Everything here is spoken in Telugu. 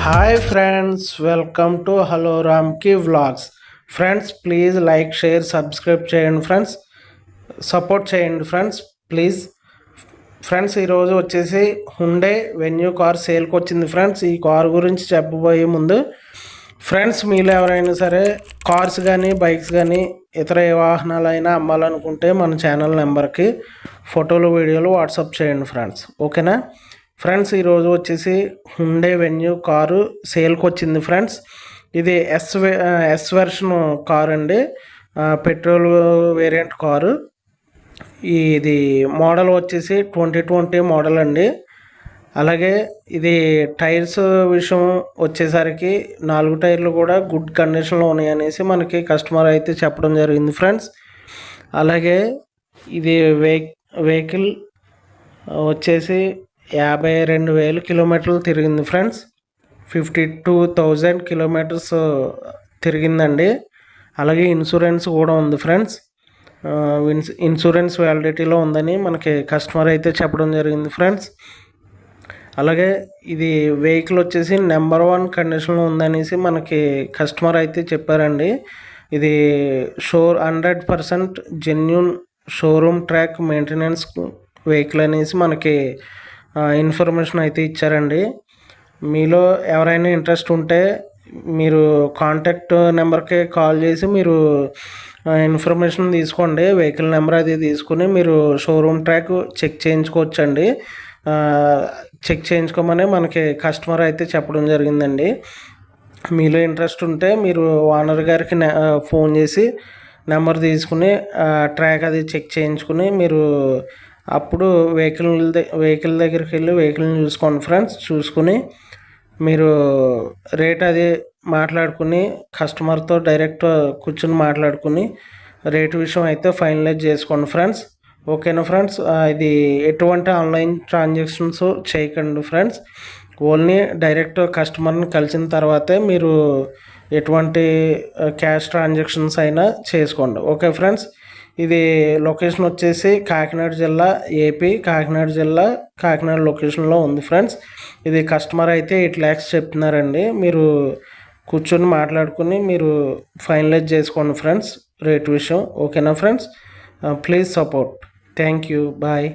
Hi friends, welcome to hello Ramki vlogs. Friends please like, share, subscribe చేయండి ఫ్రెండ్స్, సపోర్ట్ చేయండి ఫ్రెండ్స్ ప్లీజ్. ఫ్రెండ్స్ ఈరోజు వచ్చేసి హుండై వెన్యూ కార్ సేల్కి వచ్చింది ఫ్రెండ్స్. ఈ కార్ గురించి చెప్పబోయే ముందు ఫ్రెండ్స్, మీలో ఎవరైనా సరే కార్స్ కానీ బైక్స్ కానీ ఇతర ఏ వాహనాలైనా అమ్మాలనుకుంటే మన ఛానల్ నెంబర్కి ఫోటోలు వీడియోలు వాట్సాప్ చేయండి ఫ్రెండ్స్, ఓకేనా ఫ్రెండ్స్. ఈరోజు వచ్చేసి హుండై వెన్యూ కారు సేల్కి వచ్చింది ఫ్రెండ్స్. ఇది ఎస్ వెర్షన్ కారు అండి, పెట్రోల్ వేరియంట్ కారు. ఇది మోడల్ వచ్చేసి 2020 మోడల్ అండి. అలాగే ఇది టైర్స్ విషయం వచ్చేసరికి 4 టైర్లు కూడా గుడ్ కండిషన్లో ఉన్నాయి అనేసి మనకి కస్టమర్ అయితే చెప్పడం జరిగింది ఫ్రెండ్స్. అలాగే ఇది వెహికల్ వచ్చేసి 52,000 కిలోమీటర్లు తిరిగింది ఫ్రెండ్స్. 52,000 కిలోమీటర్స్ తిరిగిందండి. అలాగే ఇన్సూరెన్స్ కూడా ఉంది ఫ్రెండ్స్. ఇన్సూరెన్స్ వ్యాలిడిటీలో ఉందని మనకి కస్టమర్ అయితే చెప్పడం జరిగింది ఫ్రెండ్స్. అలాగే ఇది వెహికల్ వచ్చేసి నెంబర్ 1 కండిషన్లో ఉందనేసి మనకి కస్టమర్ అయితే చెప్పారండి. ఇది 100% genuine showroom track maintenance vehicle అనేసి మనకి ఇన్ఫర్మేషన్ అయితే ఇచ్చారండి. మీలో ఎవరైనా ఇంట్రెస్ట్ ఉంటే మీరు కాంటాక్ట్ నెంబర్కి కాల్ చేసి మీరు ఇన్ఫర్మేషన్ తీసుకోండి. వెహికల్ నెంబర్ అది తీసుకుని మీరు షోరూమ్ ట్రాక్ చెక్ చేయించుకోవచ్చండి. చెక్ చేయించుకోమని మనకి కస్టమర్ అయితే చెప్పడం జరిగిందండి. మీలో ఇంట్రెస్ట్ ఉంటే మీరు ఓనర్ గారికి ఫోన్ చేసి నెంబర్ తీసుకుని ట్రాక్ అది చెక్ చేయించుకుని మీరు అప్పుడు వెహికల్ దగ్గరికి వెళ్ళి వెహికల్ని చూసుకోండి ఫ్రెండ్స్. చూసుకుని మీరు రేట్ అది మాట్లాడుకుని కస్టమర్తో డైరెక్ట్ కూర్చొని మాట్లాడుకుని రేటు విషయం అయితే ఫైనలైజ్ చేసుకోండి ఫ్రెండ్స్, ఓకేనా ఫ్రెండ్స్. ఇది ఎటువంటి ఆన్లైన్ ట్రాన్సాక్షన్స్ చేయకండి ఫ్రెండ్స్. ఓన్లీ డైరెక్ట్ కస్టమర్ని కలిసిన తర్వాతే మీరు ఎటువంటి క్యాష్ ట్రాన్సాక్షన్స్ అయినా చేసుకోండి, ఓకే ఫ్రెండ్స్. ఇది లొకేషన్ వచ్చేసి కాకినాడ జిల్లా, ఏపీ కాకినాడ జిల్లా, కాకినాడ లొకేషన్లో ఉంది ఫ్రెండ్స్. ఇది కస్టమర్ అయితే 8 lakhs చెప్తున్నారండి. మీరు కూర్చొని మాట్లాడుకుని మీరు ఫైనలైజ్ చేసుకోండి ఫ్రెండ్స్ రేట్ విషయం, ఓకేనా friends. Please support. Thank you, bye.